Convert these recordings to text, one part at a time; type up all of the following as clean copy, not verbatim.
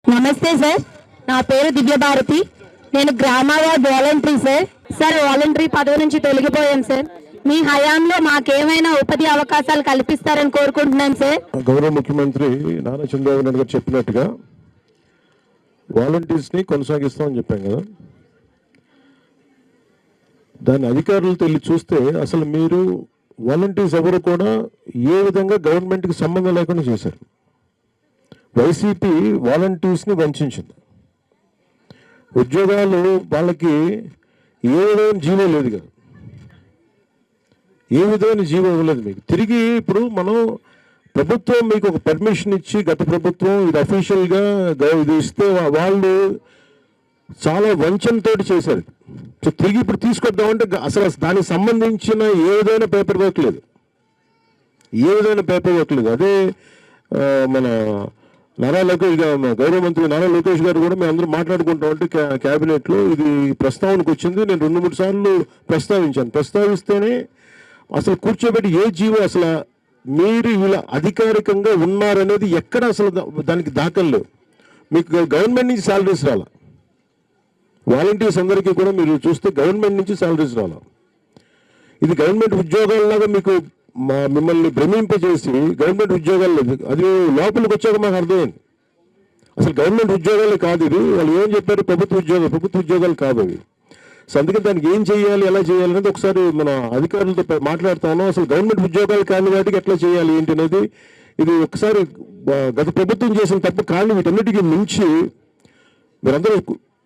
నమస్తే సార్, నా పేరు దివ్యభారతి. నేను గ్రామ వార్డ్ వాలంటరీ సార్. వాలంటరీ పదవి నుంచి తొలగిపోయాం సార్. మీ హయాంలో మాకేమైనా ఉపాధి అవకాశాలు కల్పిస్తారని కోరుకుంటున్నాం సార్. గౌరవ ముఖ్యమంత్రి నారా చంద్రబాబు నాయుడు గారు చెప్పినట్టుగా వాలంటీర్స్ ని కొనసాగిస్తామని చెప్పాం కదా. దాని అధికారులతో వెళ్ళి చూస్తే అసలు మీరు వాలంటీర్స్ ఎవరు కూడా ఏ విధంగా గవర్నమెంట్కి సంబంధం లేకుండా చేశారు. వైసీపీ వాలంటీర్స్ని వంచింది. ఉద్యోగాలు వాళ్ళకి ఏ విధమైన జీవో లేదు కదా, ఏ విధమైన జీవో ఇవ్వలేదు మీకు. తిరిగి ఇప్పుడు మనం ప్రభుత్వం మీకు ఒక పర్మిషన్ ఇచ్చి, గత ప్రభుత్వం ఇది అఫీషియల్గా ఇది ఇస్తే వాళ్ళు చాలా వంచనతో చేశారు. సో తిరిగి ఇప్పుడు తీసుకొద్దామంటే అసలు దానికి సంబంధించిన ఏ విధమైన పేపర్ వర్క్ లేదు, ఏ విధమైన పేపర్ వర్క్ లేదు. అదే మన నారా లోకేష్ గారు, గౌరవ మంత్రి నారా లోకేష్ గారు కూడా మేము అందరూ మాట్లాడుకుంటాం అంటే క్యాబినెట్లో ఇది ప్రస్తావనకు వచ్చింది. నేను 2-3 సార్లు ప్రస్తావించాను. ప్రస్తావిస్తేనే అసలు కూర్చోబెట్టి ఏ జీవో అసలు మీరు ఇలా అధికారికంగా ఉన్నారనేది ఎక్కడ అసలు దానికి దాఖలు లేవు. మీకు గవర్నమెంట్ నుంచి శాలరీస్ రాలా, వాలంటీర్స్ అందరికీ కూడా మీరు చూస్తే గవర్నమెంట్ నుంచి శాలరీస్ రాలా. ఇది గవర్నమెంట్ ఉద్యోగాలలాగా మీకు మిమ్మల్ని భ్రమింపజేసి గవర్నమెంట్ ఉద్యోగాలు లేదు. అది లోపలికి వచ్చాక మాకు అర్థమైంది అసలు గవర్నమెంట్ ఉద్యోగాలే కాదు ఇది. వాళ్ళు ఏం చెప్పారు, ప్రభుత్వ ఉద్యోగాలు కాదు అవి. సో అందుకని దానికి ఏం చేయాలి, ఎలా చేయాలి అనేది ఒకసారి మన అధికారులతో మాట్లాడుతాను. అసలు గవర్నమెంట్ ఉద్యోగాలు కాని వాటికి ఎట్లా చేయాలి ఏంటి అనేది ఇది ఒకసారి గత ప్రభుత్వం చేసిన తప్పు. కానీ వీటన్నిటికీ మించి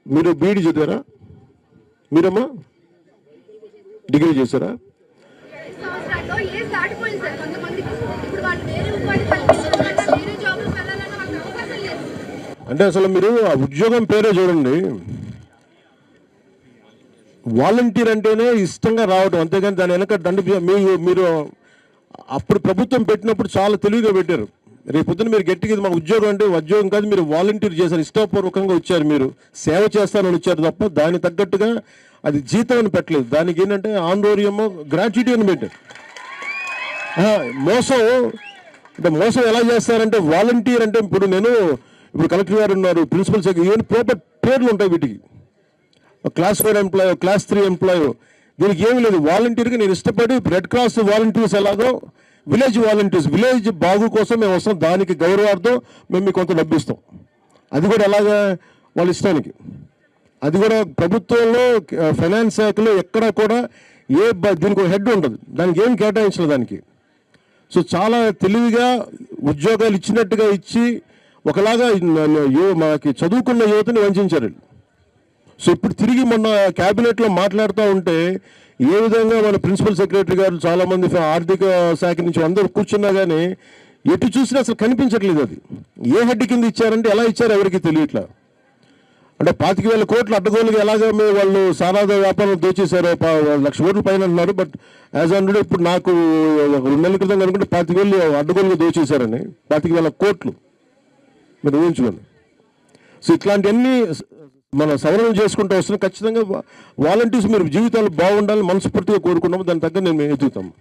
మీరు బీఈడీ చదివారా, మీరమ్మా డిగ్రీ చేశారా? అంటే అసలు మీరు ఆ ఉద్యోగం పేరే చూడండి, వాలంటీర్ అంటేనే ఇష్టంగా రావడం, అంతేగాని దాని వెనక మీరు అప్పుడు ప్రభుత్వం పెట్టినప్పుడు చాలా తెలివిగా పెట్టారు. రేపు పొద్దున మీరు గట్టిగా మాకు ఉద్యోగం అంటే ఉద్యోగం కాదు, మీరు వాలంటీర్ చేశారు, ఇష్టపూర్వకంగా వచ్చారు, మీరు సేవ చేస్తారని వచ్చారు తప్ప దాని తగ్గట్టుగా అది జీతం అని పెట్టలేదు. దానికి ఏంటంటే ఆందోళనమో గ్రాట్యుటీ అని పెట్టారు. మోసం ఎలా చేస్తారంటే వాలంటీర్ అంటే ఇప్పుడు కలెక్టర్ గారు ఉన్నారు, ప్రిన్సిపల్ సెక్రటరీ, ఇవన్నీ ప్రాపర్ పేర్లు ఉంటాయి వీటికి. క్లాస్ 4 ఎంప్లాయో, క్లాస్ 3 ఎంప్లాయో, దీనికి ఏమీ లేదు. వాలంటీర్కి నేను ఇష్టపడి రెడ్ క్రాస్ వాలంటీర్స్ ఎలాగో విలేజ్ వాలంటీర్స్, విలేజ్ బాగు కోసం మేము వస్తాం, దానికి గౌరవార్థం మేము మీకు కొంత డబ్బిస్తాం. అది కూడా ఎలాగా వాళ్ళ ఇష్టానికి. అది కూడా ప్రభుత్వంలో ఫైనాన్స్ శాఖలో ఎక్కడ కూడా దీనికి ఒక హెడ్ ఉంటుంది, దానికి ఏం కేటాయించలేదు దానికి. సో చాలా తెలివిగా ఉద్యోగాలు ఇచ్చినట్టుగా ఇచ్చి ఒకలాగా మనకి చదువుకున్న యువతని వంచారు. సో ఇప్పుడు తిరిగి మొన్న క్యాబినెట్లో మాట్లాడుతూ ఉంటే ఏ విధంగా మన ప్రిన్సిపల్ సెక్రటరీ గారు, చాలామంది ఆర్థిక శాఖ నుంచి అందరూ కూర్చున్నా కానీ ఎటు చూసినా అసలు కనిపించట్లేదు. అది ఏ హెడ్ కింద ఇచ్చారంటే ఎలా ఇచ్చారో ఎవరికి తెలియట్లా. అంటే 25,000 కోట్లు అడ్డగోలుగా ఎలాగ వాళ్ళు సారాద వ్యాపారం దోచేశారు, 1,00,000 కోట్ల పైన అంటున్నారు. బట్ యాజ్ ఆన్ ఇప్పుడు నాకు 2 నెలల క్రితం కనుకుంటే 25,000 అడ్డగోలుగా దోచేశారని, 25,000 కోట్లు మీరు ఊహించుకోండి. సో ఇట్లాంటివన్నీ మనం సవరణలు చేసుకుంటూ వస్తున్నాం. ఖచ్చితంగా వాలంటీర్స్ మీరు జీవితాలు బాగుండాలని మనస్ఫూర్తిగా కోరుకున్నాము. దాని తగ్గ నేను ఎదుగుతాము.